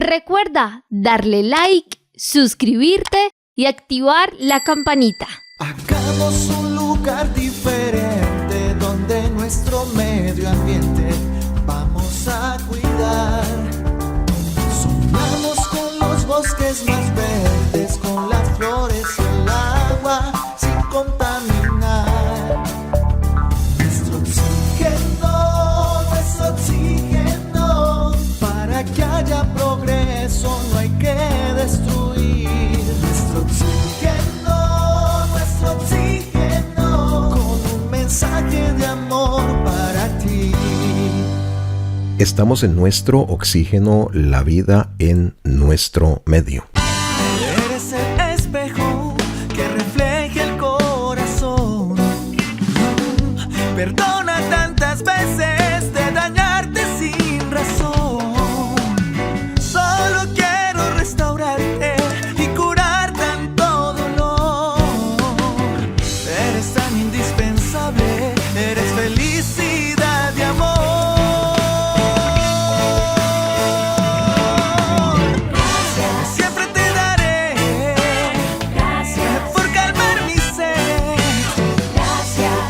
Recuerda darle like, suscribirte y activar la campanita. Hagamos un lugar diferente donde nuestro medio ambiente vamos a cuidar. Soñamos con los bosques más verdes, con las flores y el agua sin contaminar. Nuestro oxígeno, para que haya progreso no hay que destruir. Nuestro oxígeno, con un mensaje de amor para ti. Estamos en nuestro oxígeno, la vida en nuestro medio. Eres el espejo que refleja el corazón. Perdona tantas veces de dañarte sin razón. Solo quiero restaurarte y curar tanto dolor. Eres tan indispensable, eres felicidad y amor. Siempre te daré, por calmar mi sed.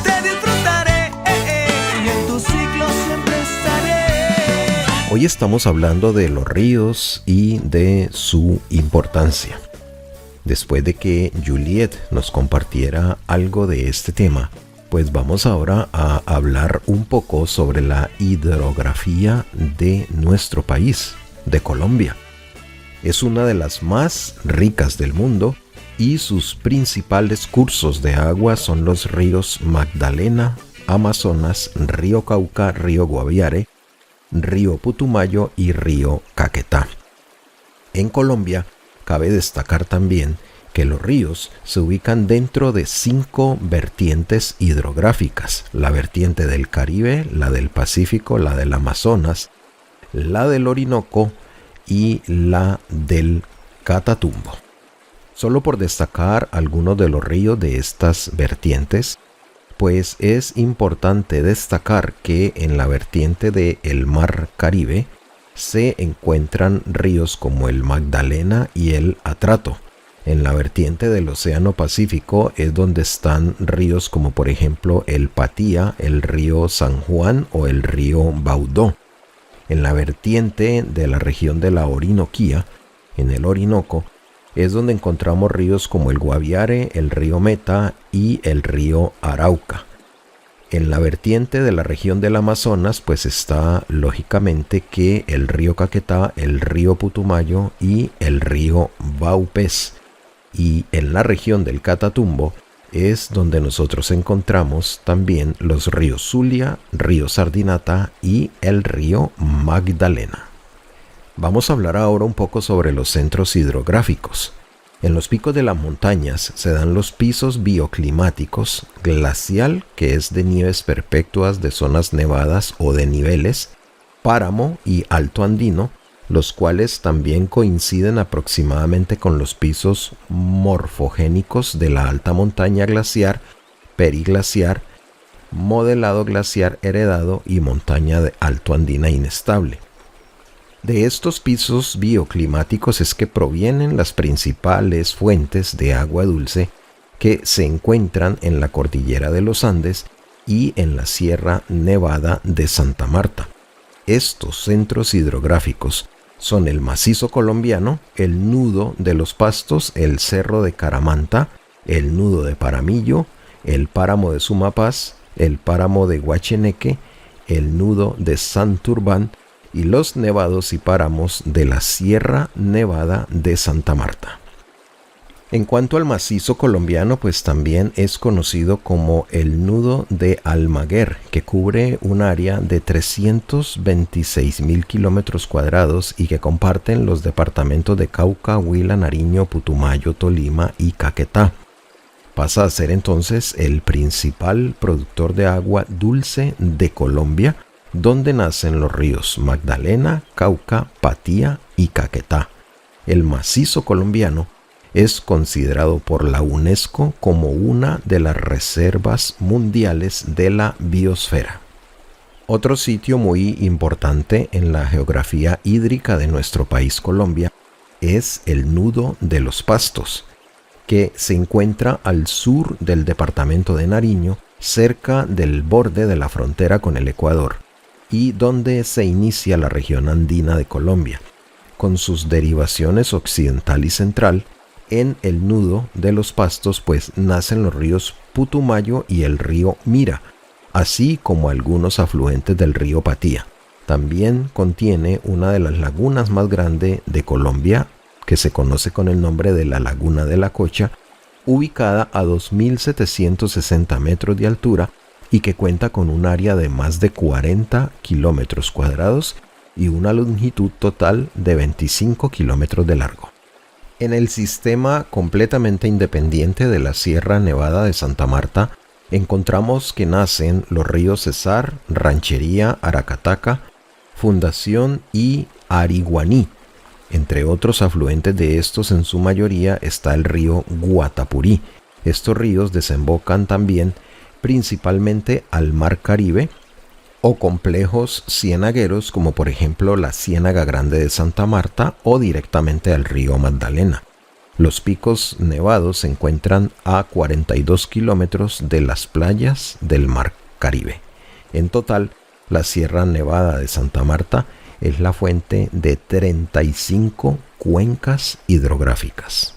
Te disfrutaré y en tu ciclo siempre estaré. Hoy estamos hablando de los ríos y de su importancia. Después de que Juliet nos compartiera algo de este tema, pues vamos ahora a hablar un poco sobre la hidrografía de nuestro país, de Colombia. Es una de las más ricas del mundo y sus principales cursos de agua son los ríos Magdalena, Amazonas, río Cauca, río Guaviare, río Putumayo y río Caquetá. En Colombia, cabe destacar también que los ríos se ubican dentro de 5 vertientes hidrográficas: la vertiente del Caribe, la del Pacífico, la del Amazonas, la del Orinoco y la del Catatumbo. Solo por destacar algunos de los ríos de estas vertientes, pues es importante destacar que en la vertiente del Mar Caribe se encuentran ríos como el Magdalena y el Atrato. En la vertiente del Océano Pacífico es donde están ríos como por ejemplo el Patía, el río San Juan o el río Baudó. En la vertiente de la región de la Orinoquía, en el Orinoco, es donde encontramos ríos como el Guaviare, el río Meta y el río Arauca. En la vertiente de la región del Amazonas, pues está lógicamente que el río Caquetá, el río Putumayo y el río Vaupés. Y en la región del Catatumbo es donde nosotros encontramos también los ríos Zulia, río Sardinata y el río Magdalena. Vamos a hablar ahora un poco sobre los centros hidrográficos. En los picos de las montañas se dan los pisos bioclimáticos: glacial, que es de nieves perpetuas de zonas nevadas o de niveles; páramo y alto andino, los cuales también coinciden aproximadamente con los pisos morfogénicos de la alta montaña glaciar, periglaciar, modelado glaciar heredado y montaña de alto andina inestable. De estos pisos bioclimáticos es que provienen las principales fuentes de agua dulce que se encuentran en la cordillera de los Andes y en la Sierra Nevada de Santa Marta. Estos centros hidrográficos son el macizo colombiano, el nudo de los Pastos, el cerro de Caramanta, el nudo de Paramillo, el páramo de Sumapaz, el páramo de Guacheneque, el nudo de Santurbán y los nevados y páramos de la Sierra Nevada de Santa Marta. En cuanto al macizo colombiano, pues también es conocido como el nudo de Almaguer, que cubre un área de 326.000 kilómetros cuadrados y que comparten los departamentos de Cauca, Huila, Nariño, Putumayo, Tolima y Caquetá. Pasa a ser entonces el principal productor de agua dulce de Colombia, donde nacen los ríos Magdalena, Cauca, Patía y Caquetá. El macizo colombiano es considerado por la UNESCO como una de las reservas mundiales de la biosfera. Otro sitio muy importante en la geografía hídrica de nuestro país Colombia es el Nudo de los Pastos, que se encuentra al sur del departamento de Nariño, cerca del borde de la frontera con el Ecuador, y donde se inicia la región andina de Colombia. Con sus derivaciones occidental y central, en el Nudo de los Pastos pues nacen los ríos Putumayo y el río Mira, así como algunos afluentes del río Patía. También contiene una de las lagunas más grandes de Colombia, que se conoce con el nombre de la Laguna de la Cocha, ubicada a 2.760 metros de altura y que cuenta con un área de más de 40 kilómetros cuadrados y una longitud total de 25 kilómetros de largo. En el sistema completamente independiente de la Sierra Nevada de Santa Marta, encontramos que nacen los ríos Cesar, Ranchería, Aracataca, Fundación y Ariguaní. Entre otros afluentes de estos, en su mayoría está el río Guatapurí. Estos ríos desembocan también principalmente al Mar Caribe o complejos cienagueros como por ejemplo la Ciénaga Grande de Santa Marta o directamente al río Magdalena. Los picos nevados se encuentran a 42 kilómetros de las playas del Mar Caribe. En total, la Sierra Nevada de Santa Marta es la fuente de 35 cuencas hidrográficas.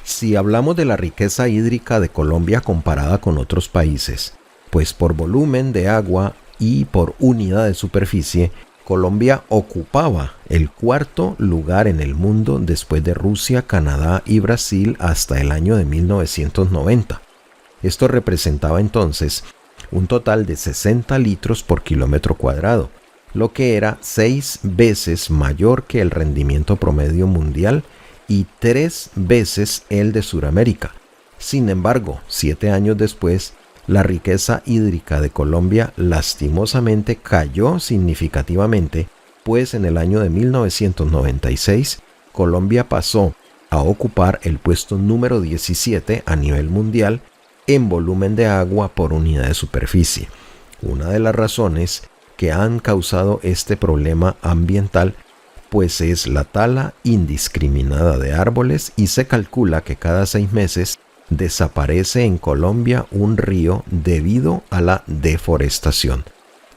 Si hablamos de la riqueza hídrica de Colombia comparada con otros países, pues por volumen de agua y por unidad de superficie, Colombia ocupaba el cuarto lugar en el mundo después de Rusia, Canadá y Brasil hasta el año de 1990. Esto representaba entonces un total de 60 litros por kilómetro cuadrado, lo que era 6 veces mayor que el rendimiento promedio mundial y 3 veces el de Sudamérica. Sin embargo, 7 años después, la riqueza hídrica de Colombia lastimosamente cayó significativamente, pues en el año de 1996 Colombia pasó a ocupar el puesto número 17 a nivel mundial en volumen de agua por unidad de superficie. Una de las razones que han causado este problema ambiental pues es la tala indiscriminada de árboles, y se calcula que cada 6 meses desaparece en Colombia un río debido a la deforestación.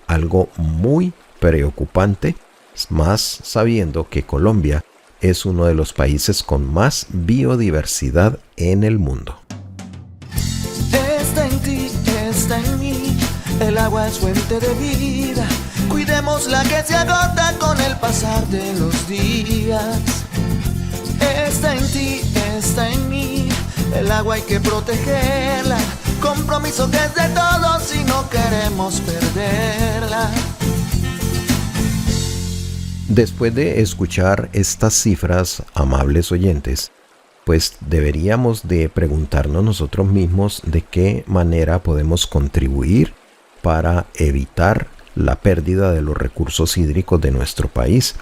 Algo muy preocupante, más sabiendo que Colombia es uno de los países con más biodiversidad en el mundo. Está en ti, está en mí, el agua es fuente de vida. Cuidémosla que se agota con el pasar de los días. Está en ti, está en mí, el agua hay que protegerla. Compromiso que es de todos si no queremos perderla. Después de escuchar estas cifras, amables oyentes, pues deberíamos de preguntarnos nosotros mismos de qué manera podemos contribuir para evitar la pérdida de los recursos hídricos de nuestro país.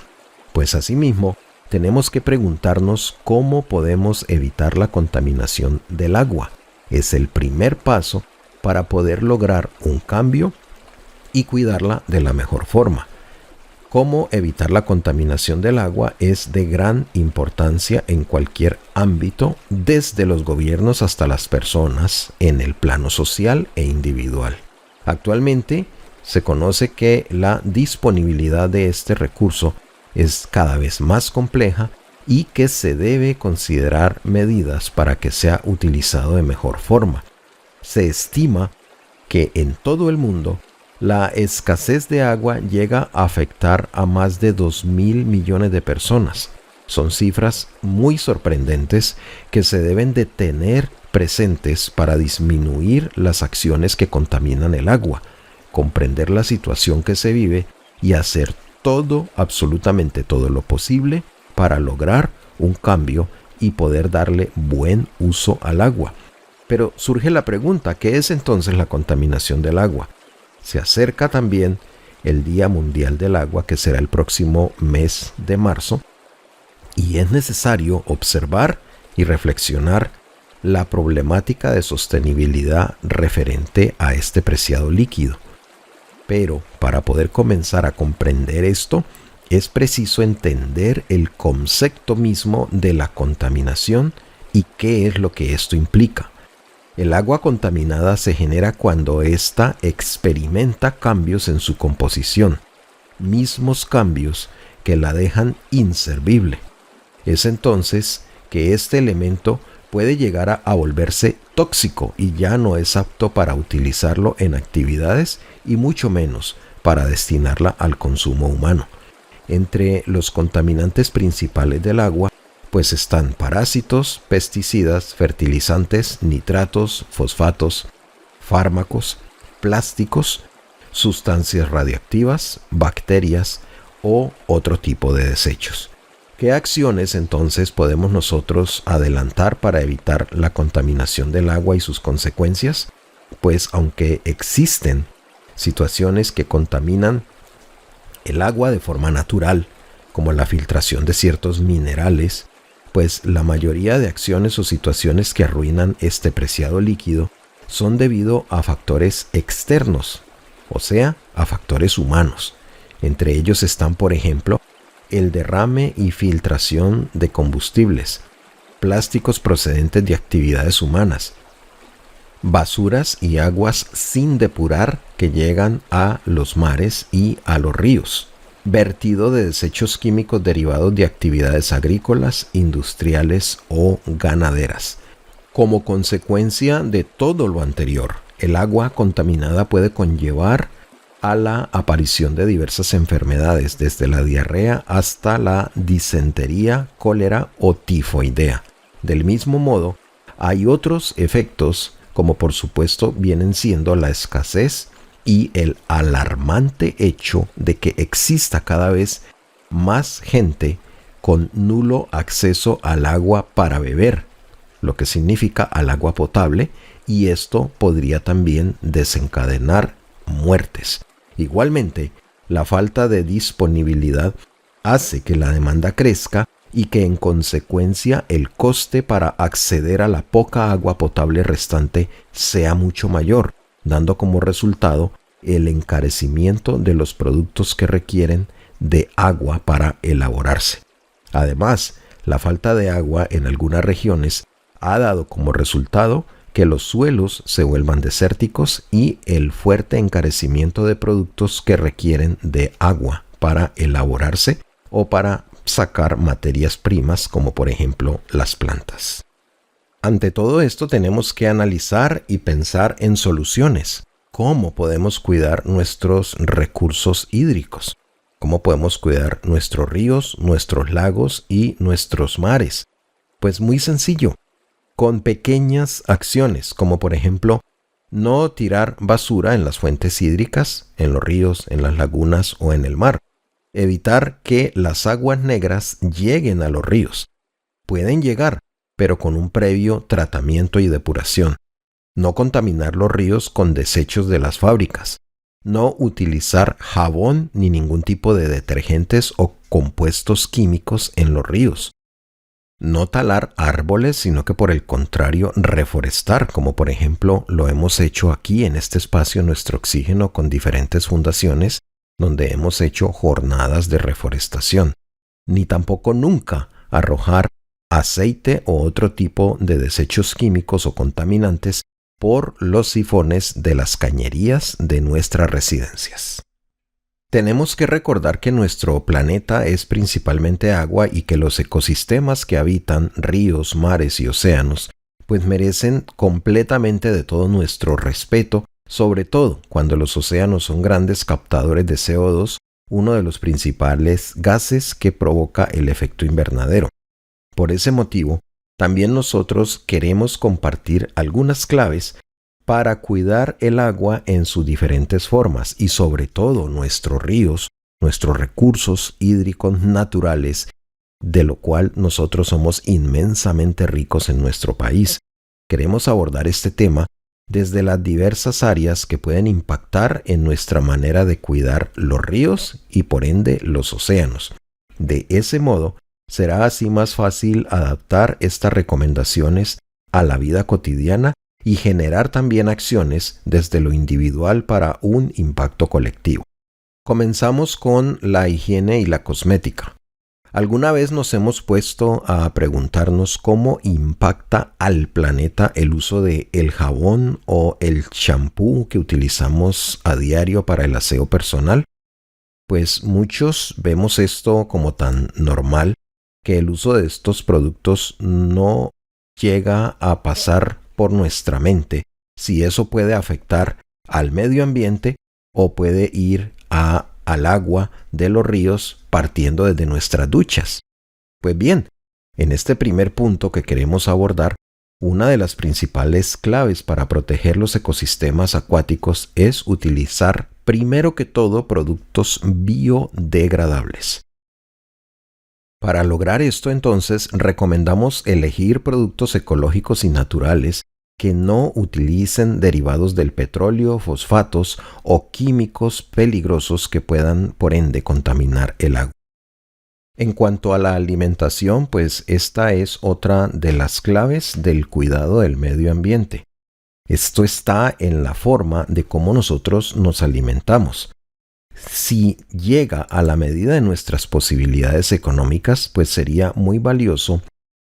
Pues asimismo, tenemos que preguntarnos cómo podemos evitar la contaminación del agua. Es el primer paso para poder lograr un cambio y cuidarla de la mejor forma. Cómo evitar la contaminación del agua es de gran importancia en cualquier ámbito, desde los gobiernos hasta las personas, en el plano social e individual. Actualmente se conoce que la disponibilidad de este recurso es cada vez más compleja y que se debe considerar medidas para que sea utilizado de mejor forma. Se estima que en todo el mundo la escasez de agua llega a afectar a más de 2.000 millones de personas. Son cifras muy sorprendentes que se deben de tener presentes para disminuir las acciones que contaminan el agua, comprender la situación que se vive y hacer todo, absolutamente todo lo posible para lograr un cambio y poder darle buen uso al agua. Pero surge la pregunta, ¿qué es entonces la contaminación del agua? Se acerca también el Día Mundial del Agua, que será el próximo mes de marzo, y es necesario observar y reflexionar la problemática de sostenibilidad referente a este preciado líquido. Pero para poder comenzar a comprender esto, es preciso entender el concepto mismo de la contaminación y qué es lo que esto implica. El agua contaminada se genera cuando ésta experimenta cambios en su composición, mismos cambios que la dejan inservible. Es entonces que este elemento puede llegar a volverse tóxico y ya no es apto para utilizarlo en actividades y mucho menos para destinarla al consumo humano. Entre los contaminantes principales del agua pues están parásitos, pesticidas, fertilizantes, nitratos, fosfatos, fármacos, plásticos, sustancias radiactivas, bacterias o otro tipo de desechos. ¿Qué acciones entonces podemos nosotros adelantar para evitar la contaminación del agua y sus consecuencias? Pues aunque existen situaciones que contaminan el agua de forma natural, como la filtración de ciertos minerales, pues la mayoría de acciones o situaciones que arruinan este preciado líquido son debido a factores externos, o sea, a factores humanos. Entre ellos están, por ejemplo, el derrame y filtración de combustibles, plásticos procedentes de actividades humanas, basuras y aguas sin depurar que llegan a los mares y a los ríos, vertido de desechos químicos derivados de actividades agrícolas, industriales o ganaderas. Como consecuencia de todo lo anterior, el agua contaminada puede conllevar a la aparición de diversas enfermedades, desde la diarrea hasta la disentería, cólera o tifoidea. Del mismo modo, hay otros efectos, como por supuesto vienen siendo la escasez y el alarmante hecho de que exista cada vez más gente con nulo acceso al agua para beber, lo que significa al agua potable, y esto podría también desencadenar muertes. Igualmente, la falta de disponibilidad hace que la demanda crezca y que en consecuencia el coste para acceder a la poca agua potable restante sea mucho mayor, dando como resultado el encarecimiento de los productos que requieren de agua para elaborarse. Además, la falta de agua en algunas regiones ha dado como resultado que los suelos se vuelvan desérticos y el fuerte encarecimiento de productos que requieren de agua para elaborarse o para sacar materias primas, como por ejemplo las plantas. Ante todo esto tenemos que analizar y pensar en soluciones. ¿Cómo podemos cuidar nuestros recursos hídricos? ¿Cómo podemos cuidar nuestros ríos, nuestros lagos y nuestros mares? Pues muy sencillo, con pequeñas acciones, como por ejemplo, no tirar basura en las fuentes hídricas, en los ríos, en las lagunas o en el mar. Evitar que las aguas negras lleguen a los ríos. Pueden llegar, pero con un previo tratamiento y depuración. No contaminar los ríos con desechos de las fábricas. No utilizar jabón ni ningún tipo de detergentes o compuestos químicos en los ríos. No talar árboles, sino que por el contrario reforestar, como por ejemplo lo hemos hecho aquí en este espacio Nuestro Oxígeno con diferentes fundaciones, donde hemos hecho jornadas de reforestación. Ni tampoco nunca arrojar aceite o otro tipo de desechos químicos o contaminantes por los sifones de las cañerías de nuestras residencias. Tenemos que recordar que nuestro planeta es principalmente agua y que los ecosistemas que habitan ríos, mares y océanos pues merecen completamente de todo nuestro respeto, sobre todo cuando los océanos son grandes captadores de CO2, uno de los principales gases que provoca el efecto invernadero. Por ese motivo, también nosotros queremos compartir algunas claves para cuidar el agua en sus diferentes formas y sobre todo nuestros ríos, nuestros recursos hídricos naturales, de lo cual nosotros somos inmensamente ricos en nuestro país. Queremos abordar este tema desde las diversas áreas que pueden impactar en nuestra manera de cuidar los ríos y por ende los océanos. De ese modo, será así más fácil adaptar estas recomendaciones a la vida cotidiana y generar también acciones desde lo individual para un impacto colectivo. Comenzamos con la higiene y la cosmética. ¿Alguna vez nos hemos puesto a preguntarnos cómo impacta al planeta el uso de el jabón o el champú que utilizamos a diario para el aseo personal? Pues muchos vemos esto como tan normal que el uso de estos productos no llega a pasar por nuestra mente si eso puede afectar al medio ambiente o puede ir al agua de los ríos partiendo desde nuestras duchas. Pues bien, en este primer punto que queremos abordar, una de las principales claves para proteger los ecosistemas acuáticos es utilizar primero que todo productos biodegradables. Para lograr esto, entonces, recomendamos elegir productos ecológicos y naturales que no utilicen derivados del petróleo, fosfatos o químicos peligrosos que puedan, por ende, contaminar el agua. En cuanto a la alimentación, pues esta es otra de las claves del cuidado del medio ambiente. Esto está en la forma de cómo nosotros nos alimentamos. Si llega a la medida de nuestras posibilidades económicas, pues sería muy valioso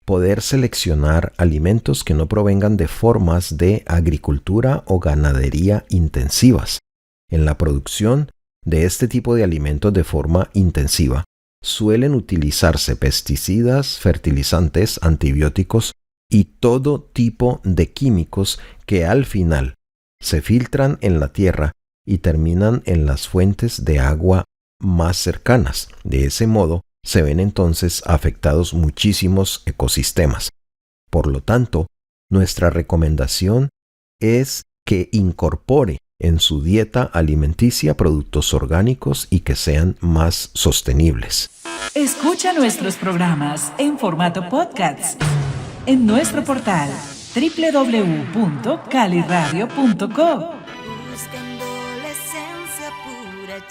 poder seleccionar alimentos que no provengan de formas de agricultura o ganadería intensivas. En la producción de este tipo de alimentos de forma intensiva, suelen utilizarse pesticidas, fertilizantes, antibióticos y todo tipo de químicos que al final se filtran en la tierra y terminan en las fuentes de agua más cercanas. De ese modo, se ven entonces afectados muchísimos ecosistemas. Por lo tanto, nuestra recomendación es que incorpore en su dieta alimenticia productos orgánicos y que sean más sostenibles. Escucha nuestros programas en formato podcast en nuestro portal www.caliradio.co.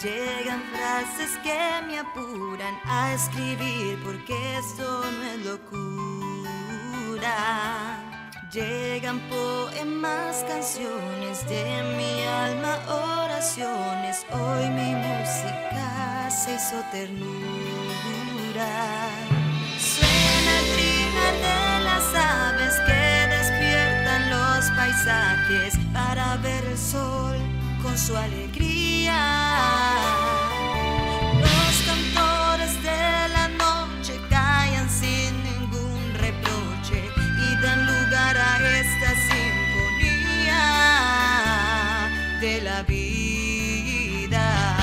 Llegan frases que me apuran a escribir porque esto no es locura. Llegan poemas, canciones de mi alma, oraciones. Hoy mi música se hizo ternura. Suena el trinar de las aves que despiertan los paisajes para ver el sol con su alegría. Los cantores de la noche callan sin ningún reproche y dan lugar a esta sinfonía de la vida.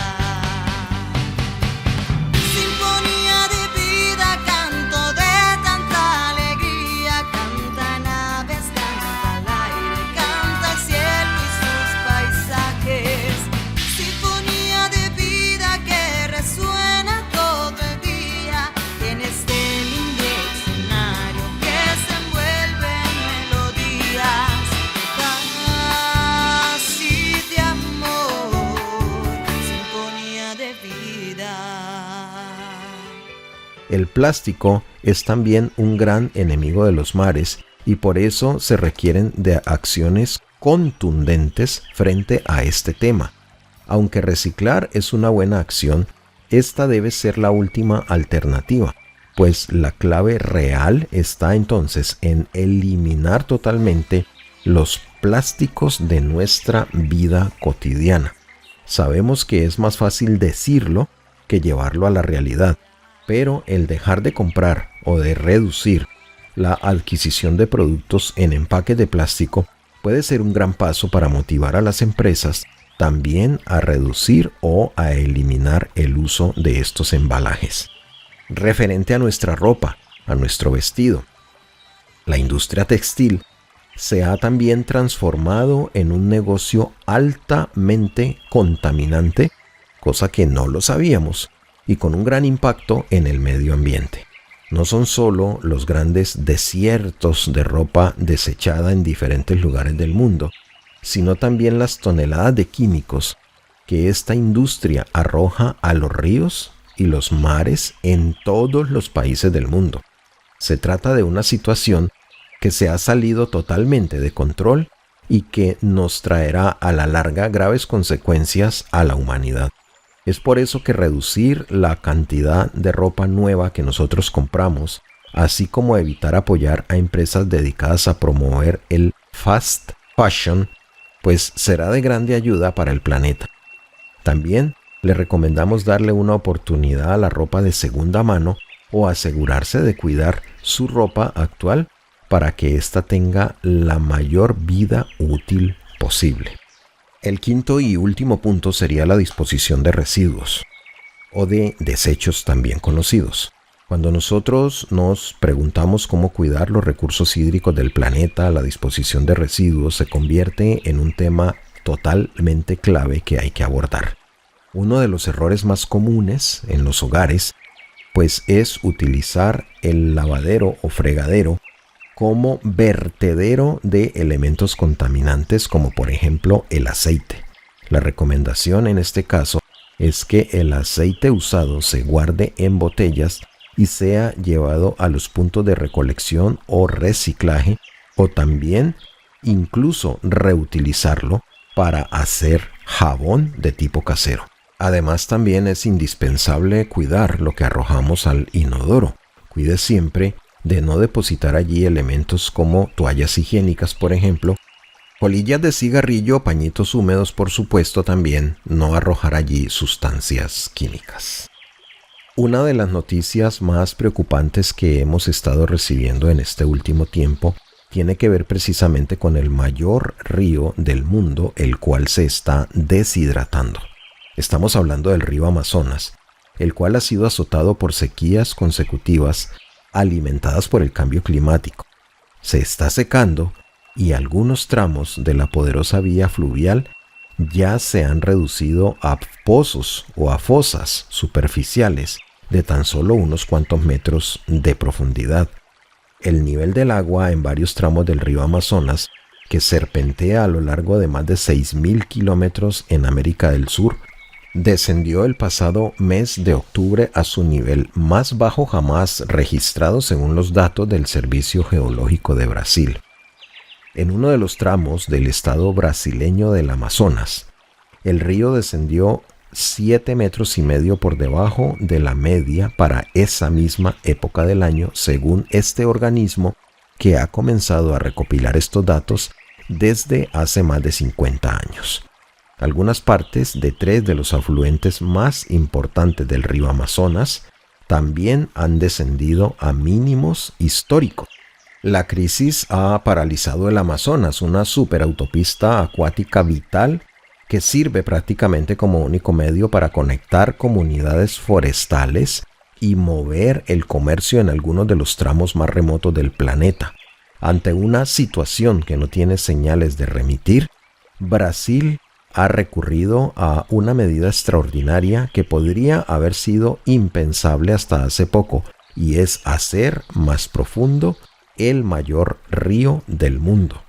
Sinfonía de vida, canto de tanta alegría, cantan aves, canta el aire, canta el cielo y sus paisajes. El plástico es también un gran enemigo de los mares y por eso se requieren de acciones contundentes frente a este tema. Aunque reciclar es una buena acción, esta debe ser la última alternativa, pues la clave real está entonces en eliminar totalmente los plásticos de nuestra vida cotidiana. Sabemos que es más fácil decirlo que llevarlo a la realidad, pero el dejar de comprar o de reducir la adquisición de productos en empaque de plástico puede ser un gran paso para motivar a las empresas también a reducir o a eliminar el uso de estos embalajes. Referente a nuestra ropa, a nuestro vestido, la industria textil se ha también transformado en un negocio altamente contaminante, cosa que no lo sabíamos, y con un gran impacto en el medio ambiente. No son solo los grandes desiertos de ropa desechada en diferentes lugares del mundo, sino también las toneladas de químicos que esta industria arroja a los ríos y los mares en todos los países del mundo. Se trata de una situación que se ha salido totalmente de control y que nos traerá a la larga graves consecuencias a la humanidad. Es por eso que reducir la cantidad de ropa nueva que nosotros compramos, así como evitar apoyar a empresas dedicadas a promover el fast fashion, pues será de grande ayuda para el planeta. También le recomendamos darle una oportunidad a la ropa de segunda mano o asegurarse de cuidar su ropa actual para que ésta tenga la mayor vida útil posible. El quinto y último punto sería la disposición de residuos o de desechos también conocidos. Cuando nosotros nos preguntamos cómo cuidar los recursos hídricos del planeta, la disposición de residuos se convierte en un tema totalmente clave que hay que abordar. Uno de los errores más comunes en los hogares, pues, es utilizar el lavadero o fregadero como vertedero de elementos contaminantes, como por ejemplo el aceite. La recomendación en este caso es que el aceite usado se guarde en botellas y sea llevado a los puntos de recolección o reciclaje, o también incluso reutilizarlo para hacer jabón de tipo casero. Además, también es indispensable cuidar lo que arrojamos al inodoro. Cuide siempre de no depositar allí elementos como toallas higiénicas, por ejemplo, colillas de cigarrillo, pañitos húmedos, por supuesto, también no arrojar allí sustancias químicas. Una de las noticias más preocupantes que hemos estado recibiendo en este último tiempo tiene que ver precisamente con el mayor río del mundo, el cual se está deshidratando. Estamos hablando del río Amazonas, el cual ha sido azotado por sequías consecutivas alimentadas por el cambio climático. Se está secando y algunos tramos de la poderosa vía fluvial ya se han reducido a pozos o a fosas superficiales de tan solo unos cuantos metros de profundidad. El nivel del agua en varios tramos del río Amazonas, que serpentea a lo largo de más de 6.000 kilómetros en América del Sur, descendió el pasado mes de octubre a su nivel más bajo jamás registrado según los datos del Servicio Geológico de Brasil. En uno de los tramos del estado brasileño del Amazonas, el río descendió 7,5 metros por debajo de la media para esa misma época del año, según este organismo que ha comenzado a recopilar estos datos desde hace más de 50 años. Algunas partes de 3 de los afluentes más importantes del río Amazonas también han descendido a mínimos históricos. La crisis ha paralizado el Amazonas, una superautopista acuática vital que sirve prácticamente como único medio para conectar comunidades forestales y mover el comercio en algunos de los tramos más remotos del planeta. Ante una situación que no tiene señales de remitir, Brasil ha recurrido a una medida extraordinaria que podría haber sido impensable hasta hace poco, y es hacer más profundo el mayor río del mundo.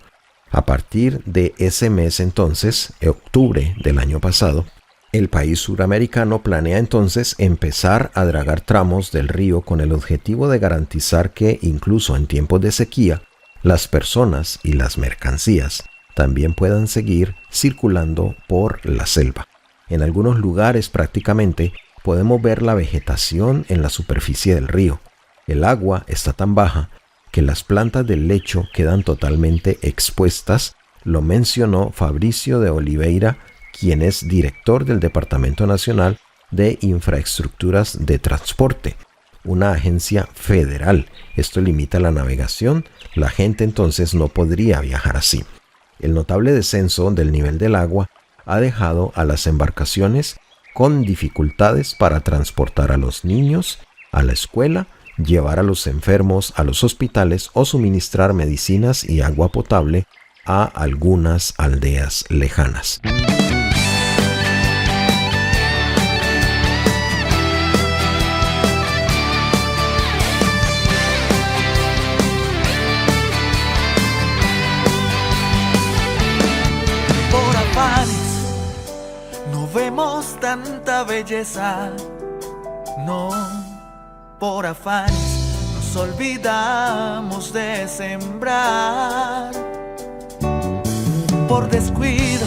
A partir de ese mes entonces, octubre del año pasado, el país suramericano planea entonces empezar a dragar tramos del río con el objetivo de garantizar que incluso en tiempos de sequía, las personas y las mercancías también puedan seguir circulando por la selva. En algunos lugares prácticamente podemos ver la vegetación en la superficie del río. El agua está tan baja que las plantas del lecho quedan totalmente expuestas, lo mencionó Fabricio de Oliveira, quien es director del Departamento Nacional de Infraestructuras de Transporte, una agencia federal. Esto limita la navegación, la gente entonces no podría viajar así. El notable descenso del nivel del agua ha dejado a las embarcaciones con dificultades para transportar a los niños a la escuela, llevar a los enfermos a los hospitales o suministrar medicinas y agua potable a algunas aldeas lejanas. Por afanes no vemos tanta belleza, no. Por afanes nos olvidamos de sembrar. por descuido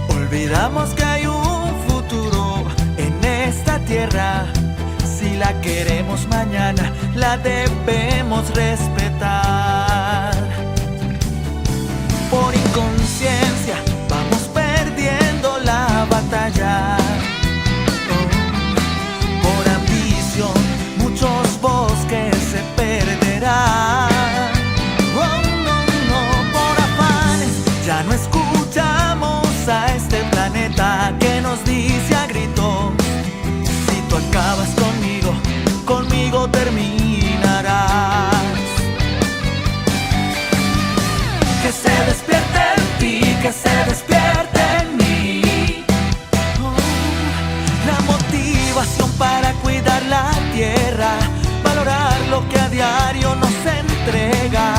olvidamos que hay un futuro en esta tierra. Si la queremos mañana, la debemos respetar. Por inconsciencia vamos perdiendo la batalla. Por ambición muchos bosques se perderán. Por afanes ya no escuchamos a este planeta que nos dice a gritos: si tú acabas conmigo, conmigo terminarás. Que se despierte en ti, que se despierte en mí. La motivación para cuidar la tierra, valorar lo que a diario nos entrega.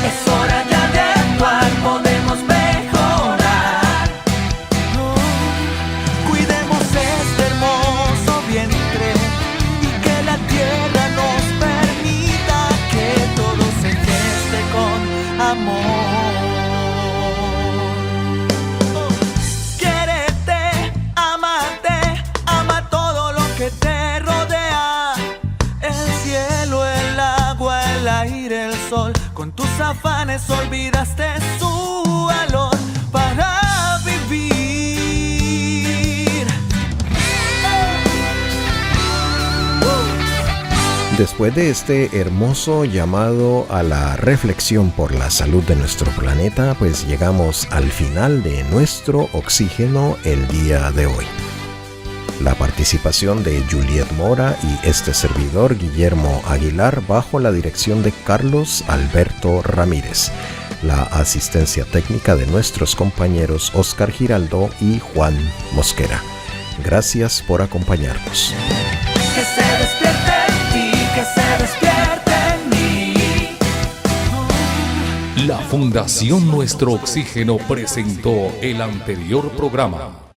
Es hora ya de actuar, podemos mejorar. Cuidemos este hermoso vientre y que la tierra nos permita que todo se geste con amor. Quiérete, amate, ama todo lo que te rodea. El cielo, el agua, el aire, el sol. Con tus afanes olvidaste su valor para vivir. Después de este hermoso llamado a la reflexión por la salud de nuestro planeta, pues llegamos al final de nuestro oxígeno el día de hoy. La participación de Juliet Mora y este servidor Guillermo Aguilar bajo la dirección de Carlos Alberto Ramírez. La asistencia técnica de nuestros compañeros Oscar Giraldo y Juan Mosquera. Gracias por acompañarnos. Que se despierte en ti, que se despierte en mí. La Fundación Nuestro Oxígeno presentó el anterior programa.